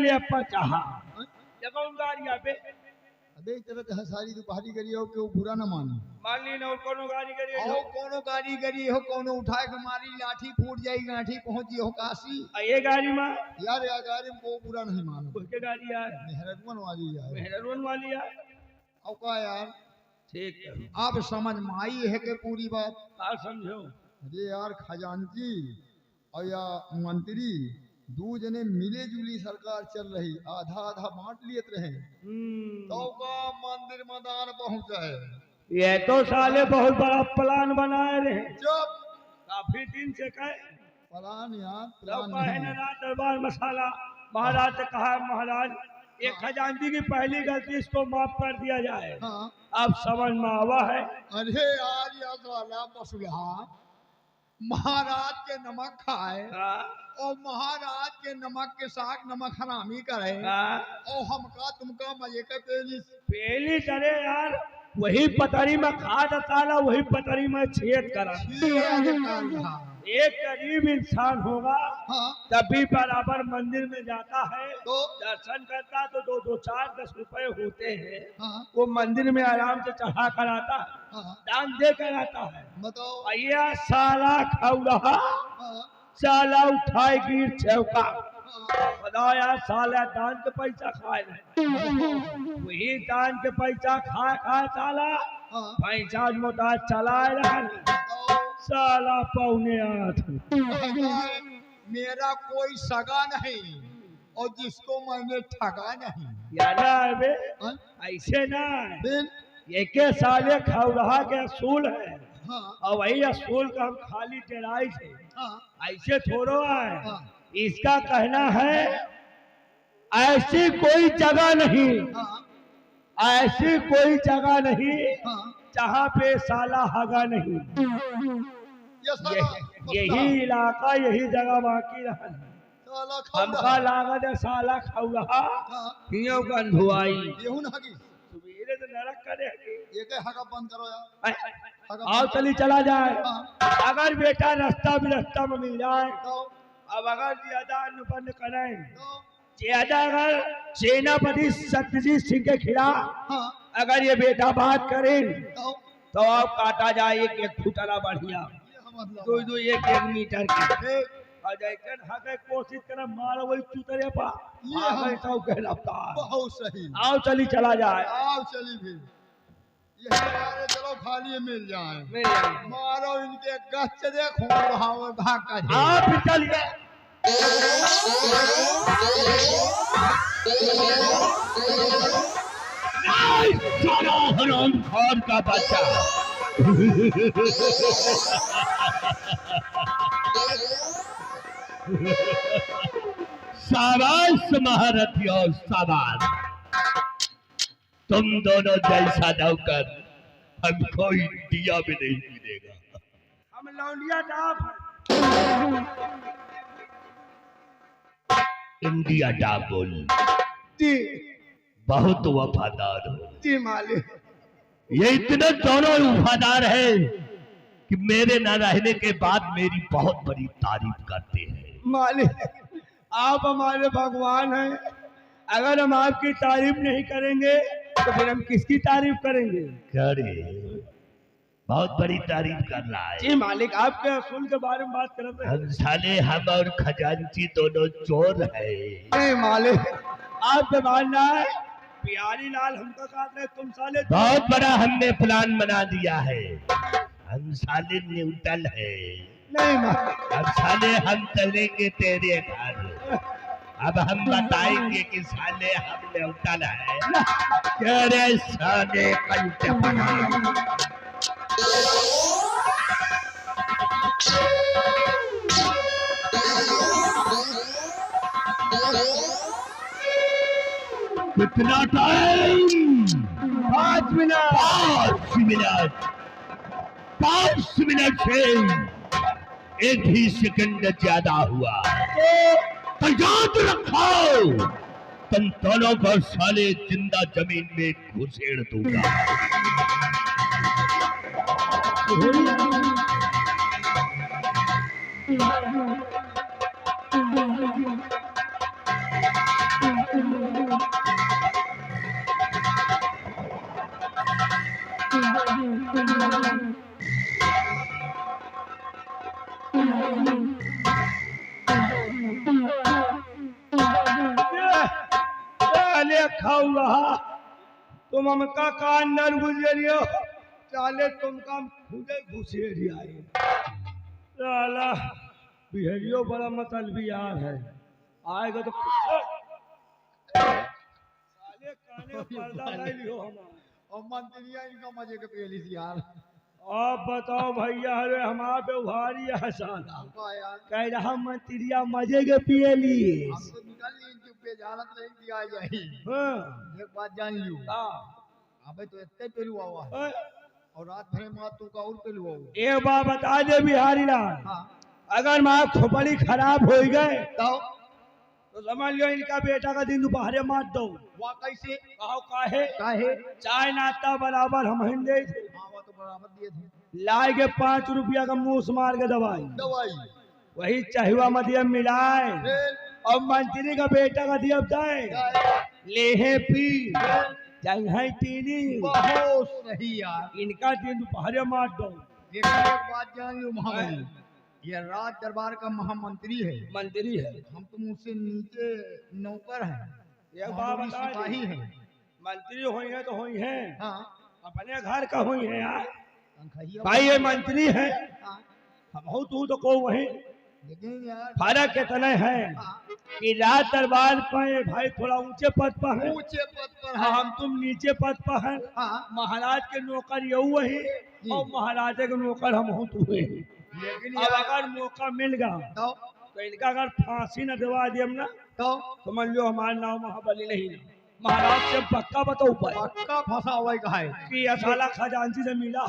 ले पचाहा जब गाड़िया पे अबे तेरा तो सारी तो भारी करी हो कि वो बुरा ना माने। मान ली ना कोनो गाड़ी करी हो कोनो गाड़ी करी हो कोनो उठाए के मारी लाठी फूट जाएगी लाठी पहुंची हो काशी। ये गाड़ी में यार या गाड़ी में को बुरा नहीं मानो। उसके गाड़ी यार मेहरबान वाली यार। मेहरबान वाली यार। औ का यार ठीक है आप समझ में आई है के पूरी बात। आप समझो। अरे यार खजांची और या मंत्री दो जने मिले जुली सरकार चल रही आधा आधा बांट लियत रहे तो का मंदिर मैदान पहुंचा है। ये तो साले बहुत बड़ा प्लान बनाए रहे जब काफी दिन से कहे प्लान यार प्लान है ना रात दरबार मसाला महाराज ने कहा महाराज एक खजांची की पहली गलती इसको माफ कर दिया जाए। हाँ। अब समझ में आवा है। अरे यार या साला मसुला महाराज के नमक खाए और महाराज के नमक के साथ नमक हरामी करे और हमका तुमका मजे के पेली करे यार वही पतरी में खाद साला वही पतरी में छेद करा। एक गरीब इंसान होगा तभी बराबर मंदिर में जाता है तो दर्शन करता तो दो चार 10 रुपए होते हैं वो मंदिर में आराम से चढ़ा कर आता है दान दे कर आता है। बताओ ये साला खाऊ रहा साला उठाए गिर चौका बताओ यार साला दान के पैसा खाए वही दान के पैसा खा साला पैसा मोटा चलाए रहा साला 7:45। मेरा कोई सगा नहीं और जिसको मैंने ठगा नहीं यार ऐसे ना ये के साले खाऊ रहा के असूल है और वही असूल का हम खाली टेराई से ऐसे थोड़ो है। इसका कहना है ऐसी कोई जगह नहीं ऐसी कोई जगह नहीं जहाँ पे साला हगा नहीं। यही इलाका यही जगह बाकी रहा हमका लागत है साला खाऊ रहा गंधुआई सवेरे तो नरक करे बंद करो यार आओ चली चला जाए। अगर बेटा रास्ता भी रास्ता में मिल जाए अब अगर ज्यादा अनुपन्न करें ज्यादा अगर सेनापति सत्यजीत सिंह के खिलाफ अगर ये बेटा बात करें तो आप काटा जाए एक फुटरा बढ़िया दो एक मीटर की कोशिश कर मारो वही चुतरे पा बहुत सही। आओ चली चला जाए आओ चली फिर ये चलो खाली मिल जाए मारो इनके गच देखो भाग कर आप चलिए हराम खान का बच्चा शाबाश महारथी और शाबाश तुम दोनों जैसा नौकर हमको इंडिया में नहीं मिलेगा। हम लौंडिया डाक इंडिया डाक बोल जी बहुत वफादार हो जी मालिक। ये इतने दोनों वफादार है कि मेरे न रहने के बाद मेरी बहुत बड़ी तारीफ करते हैं। मालिक आप हमारे भगवान हैं अगर हम आपकी तारीफ नहीं करेंगे तो फिर हम किसकी तारीफ करेंगे। करे बहुत बड़ी तारीफ कर रहा है। जी मालिक आपके असूल के बारे में बात कर रहे हैं। हम साले हम और खजांची दोनों चोर है। नहीं मालिक आप मानना है प्यारी लाल हमको काट रहे तुम साले बहुत बड़ा हमने प्लान बना दिया है। हम साले न्यूट्रल है। नहीं मालिक अब साले हम चलेंगे तेरे घर अब हम बताएंगे कि साले हम न्यूट्रल है। तेरे साले कंटे बना कितना टाइम 5 मिनट 5 मिनट 5 मिनट से एक भी सेकंड ज्यादा हुआ तो याद रखो तुम दोनों को साले जिंदा जमीन में घुसेड़ दूंगा। चाले खाऊंगा तुम हमका कान न गुजरियो चाले तुमका खुदे घुसेरी आए साला बिहरियो बड़ा मतलबी यार है आएगा तो साले काने पर्दा ले लियो हमारा और मंत्रिया इनका मजे के पेली थी यार। आप बताओ भैया अरे हमारे पे उभारी है साला यार कह रहा मंत्रिया मजे के पिए लिए हम तो निकल ली चुप जानत नहीं दिया जाए। हाँ एक बात जान लियो हाँ अबे तो इतने पेलू हुआ है और रात भर में तू का और पेलू हुआ। एक बात बता दे बिहारी लाल हाँ अगर माँ खोपड़ी खराब हो गए तो समझ लो इनका बेटा का दिन दोपहरे मार दो वहाँ कैसे कहो काहे काहे चाय नाश्ता बराबर हम हिंदे थे हाँ वो तो बराबर दिए थे लाए के 5 रुपया का मुंह मार के दवाई दवाई वही चाहिए मदियम मिलाए और मंत्री का बेटा का दिया जाए लेहे पी जंघई पीनी बहुत सही यार। इनका दिन दोपहरे मार दो लेकिन एक बात जान लो महामंत्री ये राज दरबार का महामंत्री है मंत्री है हम तो मुझसे नीचे नौकर हैं एक बात मामूली बता सिपाही हैं। मंत्री हुई है तो हुई है हाँ अपने घर का हुई है यार तनख्वाहिया भाई ये मंत्री है हाँ, हम हो तू तो वही लेकिन यार फर्क कितने है हाँ, कि राज दरबार पर भाई थोड़ा ऊंचे पद पर है ऊंचे पद पर और है। हम तुम नीचे पद पर है हाँ महाराज के नौकर ये वही और महाराजे के नौकर हम हो तू लेकिन अब अगर मौका मिल गया तो इनका अगर फांसी न दिवा दिए ना तो समझ लो हमारा नाम महाबली नहीं ना महाराज से पक्का बताओ पाए पक्का फंसा हुआ ही कहा है कि यह साला खजांची से मिला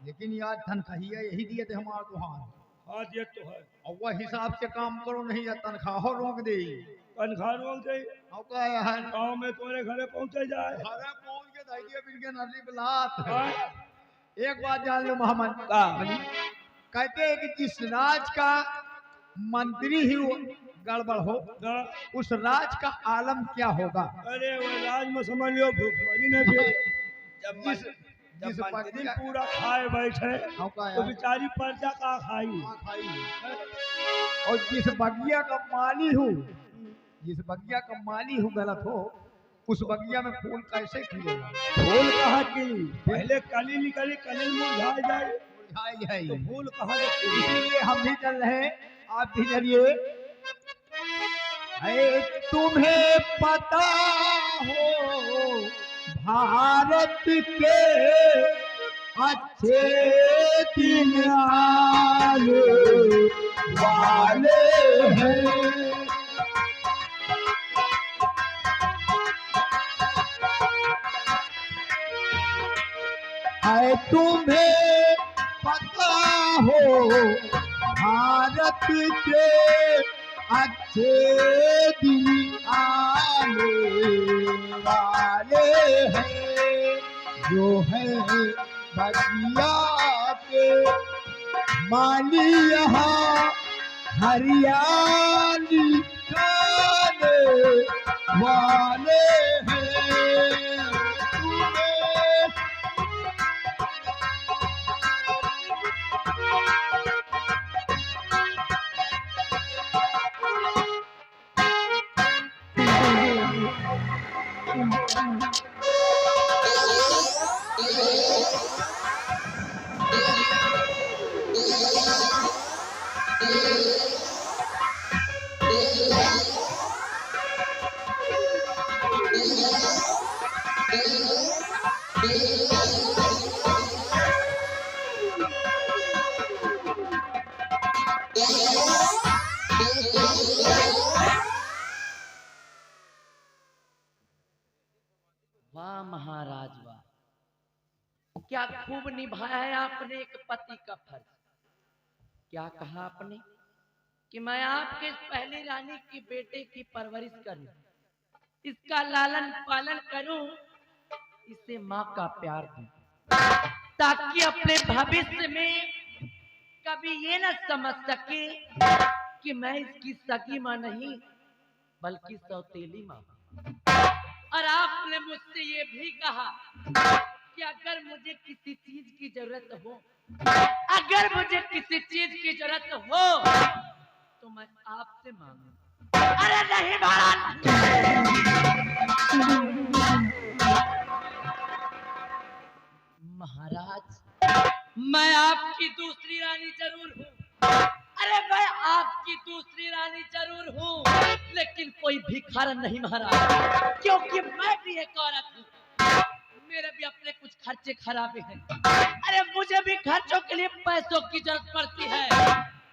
लेकिन यार तनख्वाहिया यही दिए थे हमारे तो हाँ ये तो है और वह हिसाब से काम करो नहीं या तनख्वाह रोक दे तनख्वाह रोक दे और क्या यार गाँव में तुम्हारे घरे पहुंचे जाए घरे पहुंच के दाइए बिन के नदी बिलात हाँ? एक बात जान लो मोहम्मद हाँ। कहते हैं कि जिस राज का मंत्री ही वो गड़बड़ हो हाँ। उस राज का आलम क्या होगा। अरे वो राज में समझ लो भूखमरी ने फिर जब जिस जब जिस मंत्री बगिया पूरा खाए बैठे हाँ का तो यार बेचारी पर्चा का खाई हाँ खाई और जिस बगिया का माली हूँ जिस बगिया का माली हूँ गलत हो उस बगिया में फूल कैसे खिलेगा। फूल कहाँ की पहले कली निकली कली मुरझा जाए मुरझाई है तो फूल कहाँ से खिले? इसीलिए हम भी चल रहे हैं आप भी चलिए। है तुम्हें पता हो भारत के अच्छे दिन आने वाले हैं। है तुम्हें पता हो भारत के अच्छे दिन आने वाले हैं जो है बगिया के माली यहाँ हरियाली खाने वाले हैं। तुम्हें वाह महाराज वाह, क्या खूब निभाया है आपने एक पति का फर्ज। क्या कहा आपने कि मैं आपके पहली रानी की बेटे की परवरिश करूं, इसका लालन पालन करूं, इसे माँ का प्यार दूं, ताकि अपने भविष्य में कभी ये न समझ सके कि मैं इसकी सगी माँ नहीं बल्कि सौतेली माँ। और आपने मुझसे ये भी कहा कि अगर मुझे किसी चीज की जरूरत हो अगर मुझे किसी चीज की जरूरत हो तो मैं आपसे मांगू। अरे नहीं महाराज, महाराज मैं आपकी दूसरी रानी जरूर हूँ। अरे मैं आपकी दूसरी रानी जरूर हूँ, लेकिन कोई भिखारन नहीं महाराज, क्योंकि मैं भी एक औरत हूँ। मेरे भी अपने कुछ खर्चे खराबे हैं। अरे मुझे भी खर्चों के लिए पैसों की जरूरत पड़ती है,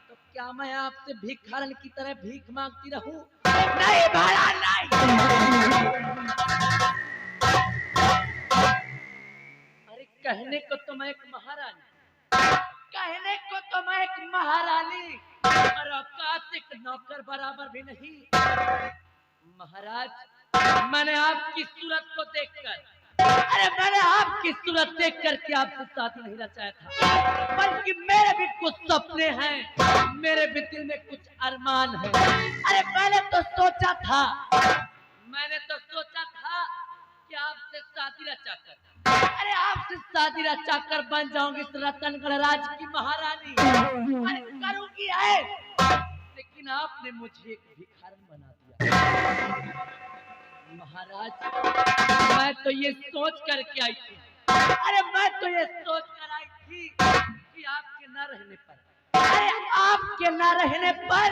तो क्या मैं आपसे भिखारन की तरह भीख मांगती रहूं? नहीं महाराज नहीं। अरे कहने को तो मैं एक महारानी, कहने को तो मैं एक महारानी, और औकात एक नौकर बराबर भी नहीं। महाराज मैंने आपकी सूरत को देखकर, अरे मैंने आपकी सूरत देख करके आपसे शादी नहीं रचाया था, बल्कि मेरे भी कुछ सपने हैं, मेरे भी दिल में कुछ अरमान है। अरे मैंने तो सोचा था कि आपसे शादी रचाकर, अरे आपसे शादी रचाकर बन जाऊंगी इस रतनगढ़ राज की महारानी, अरे करूंगी है। लेकिन आपने मुझे एक भिखारन बना दिया। महाराज मैं तो ये सोच करके आई थी, अरे मैं तो ये सोच कर आई थी कि आपके न रहने पर, अरे आपके न रहने पर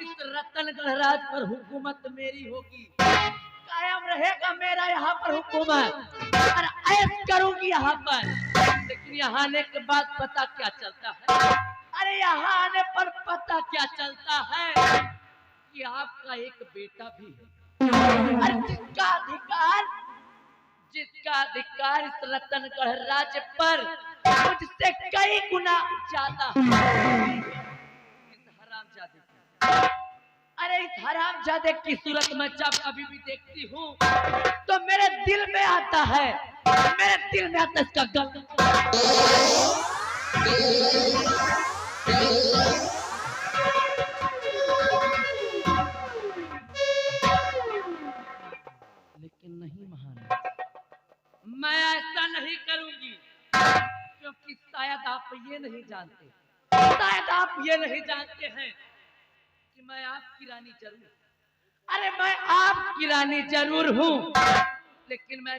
इस रतनगढ़ राज पर हुकूमत मेरी होगी, कायम रहेगा मेरा यहाँ पर हुकूमत, और ऐश करूंगी यहाँ पर। लेकिन यहाँ आने के बाद पता क्या चलता है, अरे यहाँ आने पर पता क्या चलता है कि आपका एक बेटा भी है, और जिसका अधिकार इस रतनगढ़ राज्य पर मुझसे कई गुना ज्यादा इस हरामजादे। अरे इस हरामजादे की सूरत में जब कभी भी देखती हूँ तो मेरे दिल में आता है, इसका गल। लेकिन नहीं महाराज, मैं ऐसा नहीं करूंगी, क्योंकि शायद आप ये नहीं जानते, हैं कि मैं आपकी रानी जरूर, अरे मैं आपकी रानी जरूर हूँ, लेकिन मैं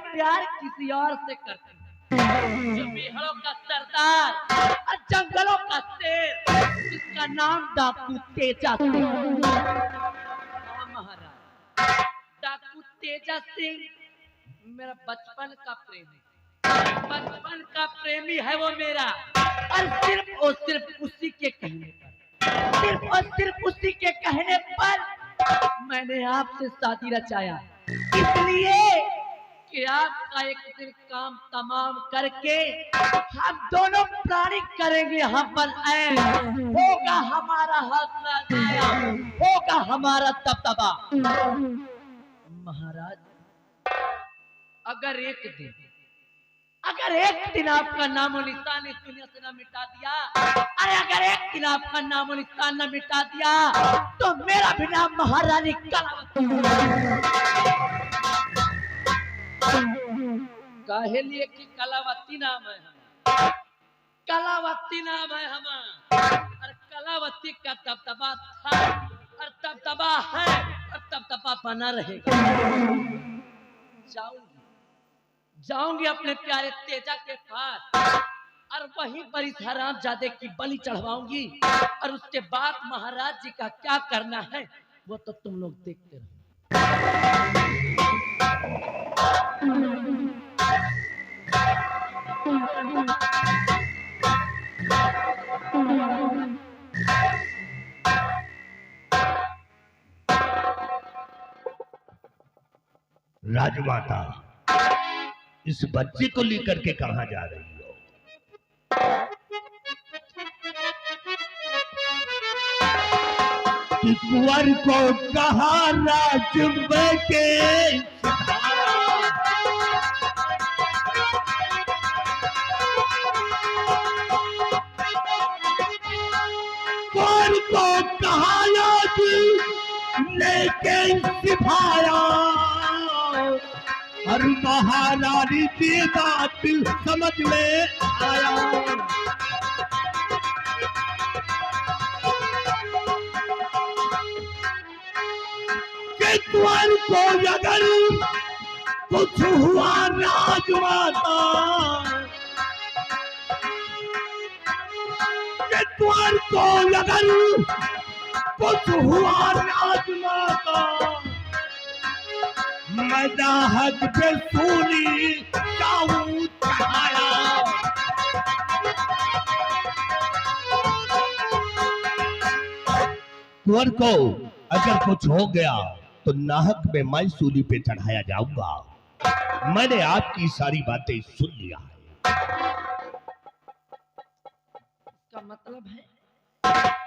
प्यार किसी और से करती हूँ, जो बिहड़ों का सरदार और जंगलों का शेर, जिसका नाम डाकू तेजा सिंह। महाराज डाकू तेजा सिंह मेरा बचपन का प्रेमी है वो मेरा, और सिर्फ उसी के कहने पर मैंने आपसे शादी रचाया, इसलिए कि आपका एक दिन काम तमाम करके हम दोनों प्राणी करेंगे यहाँ पर ऐन, होगा हमारा हक, होगा हमारा दबदबा। महाराज अगर एक दिन आपका नामो निशान इस दुनिया से न मिटा दिया, अरे अगर एक दिन आपका नामो निशान न मिटा दिया, तो मेरा भी नाम महारानी कलावती। काहे लिए कि कलावती नाम है हमारा, और कलावती का दबदबा था, और दबदबा है, और दबदबा बना रहेगा। जाऊंगी अपने प्यारे तेजा के पास, और वहीं पर इस हरामजादे की बलि चढ़वाऊंगी, और उसके बाद महाराज जी का क्या करना है वो तो तुम लोग देखते रहो। राजमाता, इस बच्चे को लेकर के कहां जा रही हो? कि कुंवर को कहा राजमहल के कुंवर को कहा लेके सिपाया, और महारानी की बात समझ में आया। कि द्वार को अगर कुछ हुआ राजमाता, कि द्वार को अगर कुछ हुआ राजमाता, मैं दाहत पे सूली जाऊं चढ़ाया। कुंवर को अगर कुछ हो गया तो नाहक में मैं सूली पे चढ़ाया जाऊंगा। मैंने आपकी सारी बातें सुन लिया है। इसका मतलब है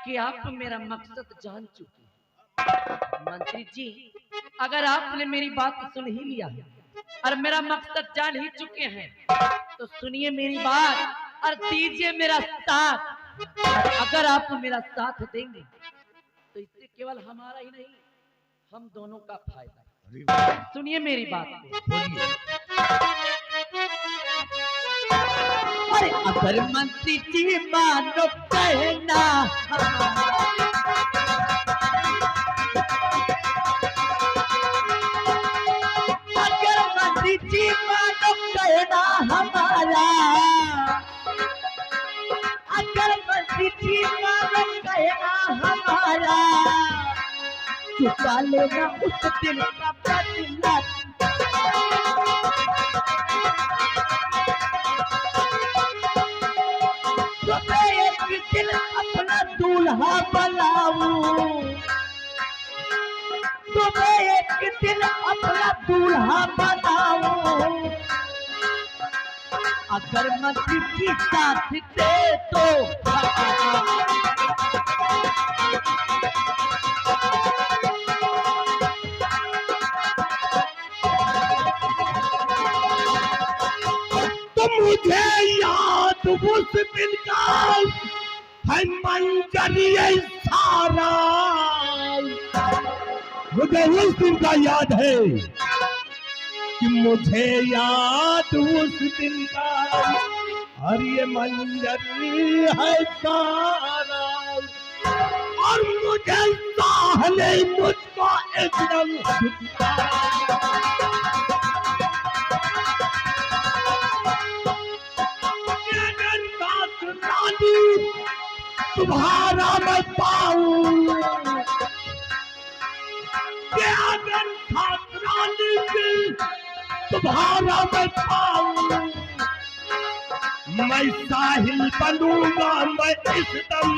कि आप मेरा मकसद जान चुके हैं। मंत्री जी, अगर आपने मेरी बात सुन ही लिया है और मेरा मकसद जान ही चुके हैं तो सुनिए मेरी बात और दीजिए मेरा साथ। और अगर आप मेरा साथ देंगे तो इससे केवल हमारा ही नहीं, हम दोनों का फायदा है। सुनिए मेरी बात को। अरे अगर मंत्री जी मानो कहना, अगर मंत्री जी मानो कहना हमारा, अगर मंत्री जी मानो कहना हमारा, चुका लेना उस दिल का बदला। तो मैं एक दिल अपना दूल्हा बनाऊं, तो मैं एक दिल अपना दूल्हा बनाऊं। अगर मंत्री जी साथ दे तो मुझे याद उस दिन का है मंजरिए सारा, मुझे उस दिन का याद है कि मुझे याद उस दिन का, और ये मंजर है सारा, और मुझे साहले मुझको एकदम तुम्हारा मैं पाऊं, अगर छात्रानी दिल तुम्हारा मैं पाऊं, मैं साहिल बनूंगा मैं इस दम।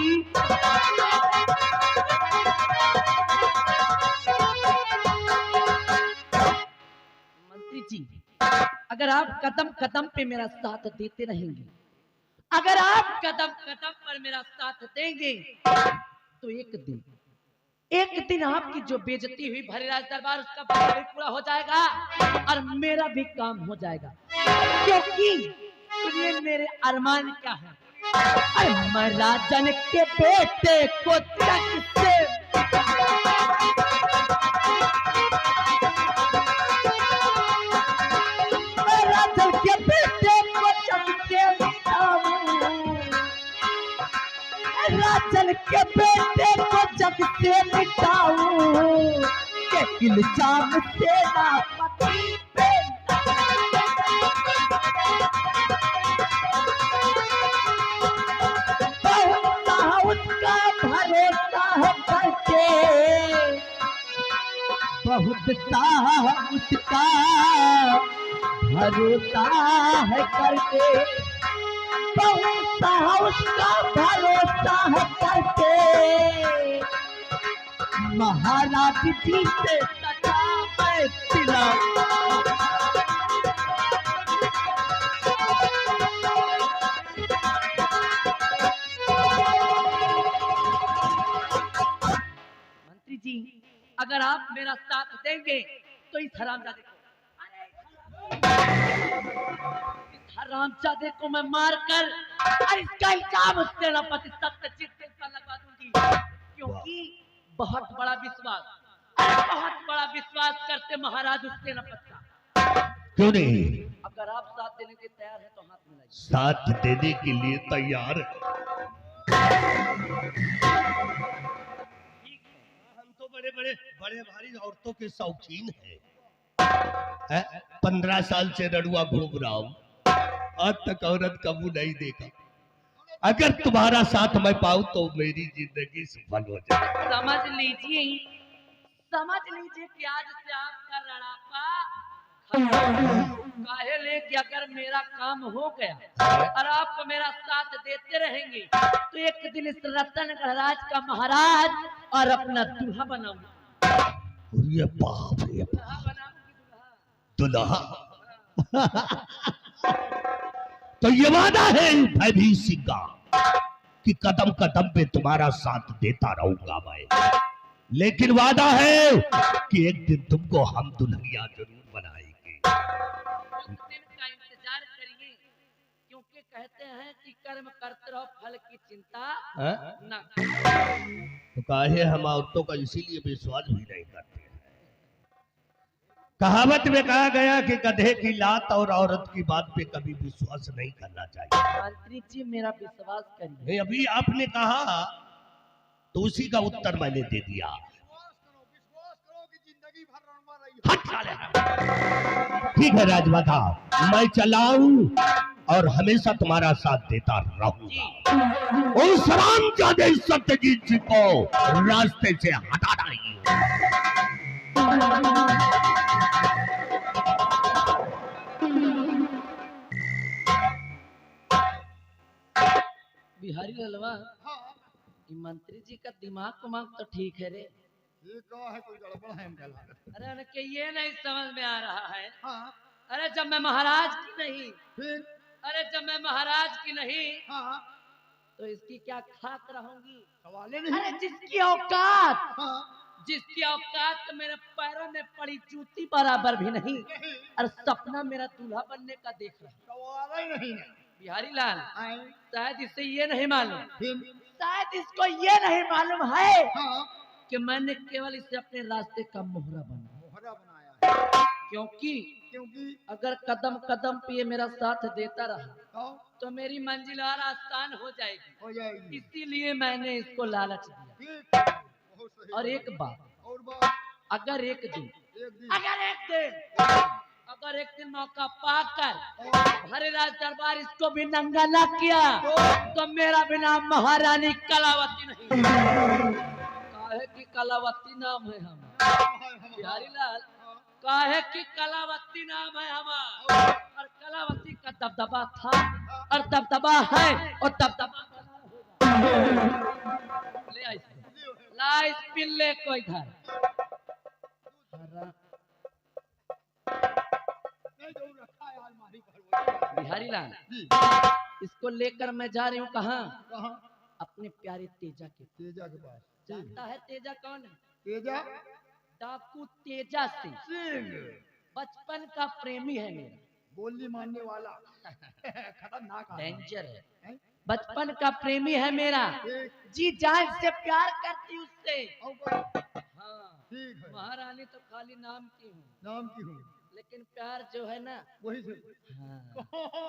मंत्री जी, अगर आप कदम कदम पे मेरा साथ देते रहेंगे, अगर आप कदम कदम पर मेरा साथ देंगे तो एक दिन आपकी जो बेइज्जती हुई भरे राज दरबार उसका काम भी पूरा हो जाएगा और मेरा भी काम हो जाएगा। क्योंकि सुनिए मेरे अरमान क्या है, अरे मैं राजन के बेटे को जग से राजन के बेटे को जग से राजन के बेटे को जग से मिटाऊं, के इल्जाम सेनापति पे उसका भरोसा है करके, बहुत सा उसका भरोसा है करके, बहुत सा उसका भरोसा है करके, महाराज जी से सजा मैं दिलाऊं। मंत्री जी, अगर आप मेरा साथ देंगे तो इस हरामजादे को मैं मारकर और इसका इल्जाम उस सेनापति सत्यजीत सिंह पर लगवा दूंगी, क्योंकि बहुत बड़ा विश्वास करते महाराज उस सेनापति का। क्यों नहीं? अगर आप साथ देने के तैयार हैं तो हाथ मिलाइए। साथ देने के लिए तैयार है। ठीक है। हम तो बड़े बड़े बड़े भारी औरतों के शौकीन हैं। 15 साल से रड़ुआ घूम रहा हूं, आज तक औरत कबू नहीं देखा। अगर तुम्हारा साथ मैं पाऊं तो मेरी जिंदगी सफल हो जाए। समझ लीजिए कि आज से आपका रड़ापा काहे ले कि अगर मेरा काम हो गया और आप मेरा साथ देते रहेंगे तो एक दिन इस रतनगढ़ राज का महाराज और अपना दूल्हा बनाऊंगा। ये बाप रे बाप, दुल्हा। तो ये वादा है भयभीत सिंह का कि कदम कदम पे तुम्हारा साथ देता रहूंगा मैं, लेकिन वादा है कि एक दिन तुमको हम दुल्हनिया जरूर बनाएंगे। उस दिन का इंतजार करिए, क्योंकि कहते हैं कि कर्म करते रहो फल की चिंता न करो। तो काहे हम औरतों का इसीलिए विश्वास भी नहीं करते हैं। कहावत में कहा गया कि गधे की लात और औरत की बात पे कभी विश्वास नहीं करना चाहिए। मंत्री जी मेरा विश्वास करिए। नहीं, अभी आपने कहा तो उसी का उत्तर मैंने दे दिया। विश्वास करो कि जिंदगी भर रणवा रही हट साले। ठीक है राजमाता, मैं चलाऊं और हमेशा तुम्हारा साथ देता रहूंगा। उस रामजादे सत्यजीत जी को रास्ते से हटाना ही बिहारी ललवा, हाँ मंत्री जी का दिमाग कुमाग तो ठीक है रे। ये कहा है कोई गड़बड़ है इनका। अरे उनके ये नहीं समझ में आ रहा है। हाँ अरे जब मैं महाराज की नहीं, फिर अरे जब मैं महाराज की नहीं हाँ तो इसकी क्या खाक रहूंगी। सवाल ही नहीं। अरे जिसकी औकात, हाँ जिसकी औकात तो मेरे पैरों में पड़ी जूती बराबर भी नहीं, और सपना मेरा दूल्हा बनने का देख रहा है। सवाल ही नहीं। बिहारी लाल, आए शायद इससे ये नहीं मालूम, फिर शायद इसको ये नहीं मालूम है हाँ कि मैंने केवल इसे अपने रास्ते का मोहरा बना, मोहरा बनाया है। क्योंकि क्योंकि अगर कदम कदम पे ये मेरा साथ देता रहा तो तो मेरी मंजिल और आसान हो जाएगी। हो जाएगी। इसीलिए मैंने इसको लालच दिया। ठीक बहुत सही। और एक बात, और बात अगर एक दिन एक दिन अगर एक दिन मौका पाकर हरे राज दरबार इसको भी नंगा ना किया तो मेरा भी नाम महारानी कलावती नहीं। काहे की कलावती नाम है हम बिहारी लाल, काहे की कलावती नाम है हमारा, और कलावती का दबदबा था और दबदबा है और दबदबा ले आई ला इस पिल्ले को इधर। बिहारी लाल, इसको लेकर मैं जा रही हूँ कहाँ? कहाँ? अपने प्यारे तेजा के। तेजा के पास। जानता है तेजा कौन है? तेजा डाकू तेजा सिंह, बचपन का प्रेमी है मेरा, बोली मानने वाला खतरनाक आदमी। डेंजर है। बचपन का प्रेमी है मेरा, ठीक जी जान से प्यार करती उससे। और कोई? हाँ, ठीक है। महारानी तो खाली नाम की हूँ, नाम की हूँ लेकिन प्यार जो है ना, वही से। हाँ,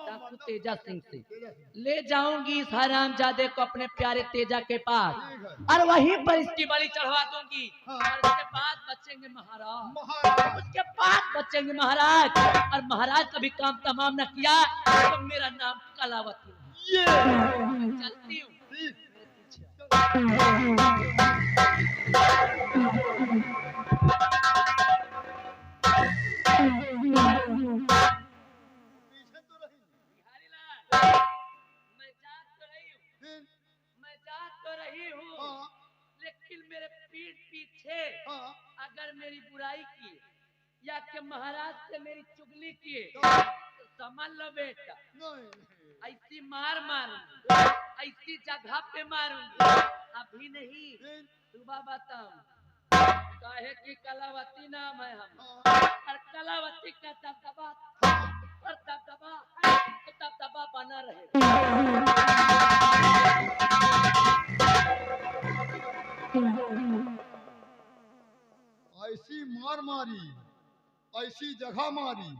डाकू तेजा सिंह से तेजा से। ले जाऊंगी इस हरामजादे को अपने प्यारे तेजा के पास, ठीक है। और वहीं पर इसकी बलि चढ़वा दूंगी। हाँ। और उसके बाद बचेंगे महाराज, महाराज उसके बाद बचेंगे महाराज, और महाराज का भी काम तमाम न किया तो मेरा नाम कलावती है। ये मैं चलती हूँ। ठीक। मेरे पीछे आओ। पीछे तो रही। बिहारी लाल, मैं जा तो रही हूँ, फिर मैं जा तो रही हूँ, हाँ लेकिन मेरे पीठ पीछे हाँ अगर मेरी बुराई की या कि महाराज से मेरी चुगली किए तो तो समझ लो बेटा, नहीं ऐसी मार मारूंगी, ऐसी जगह पे मारूंगी, अभी नहीं फिर सुबह बताऊं। काहे की कलावती नाम है हम, हाँ और कलावती का दबदबा था और दबदबा है तो दबदबा बना रहे। ऐसी मार मारी, ऐसी जगह मारी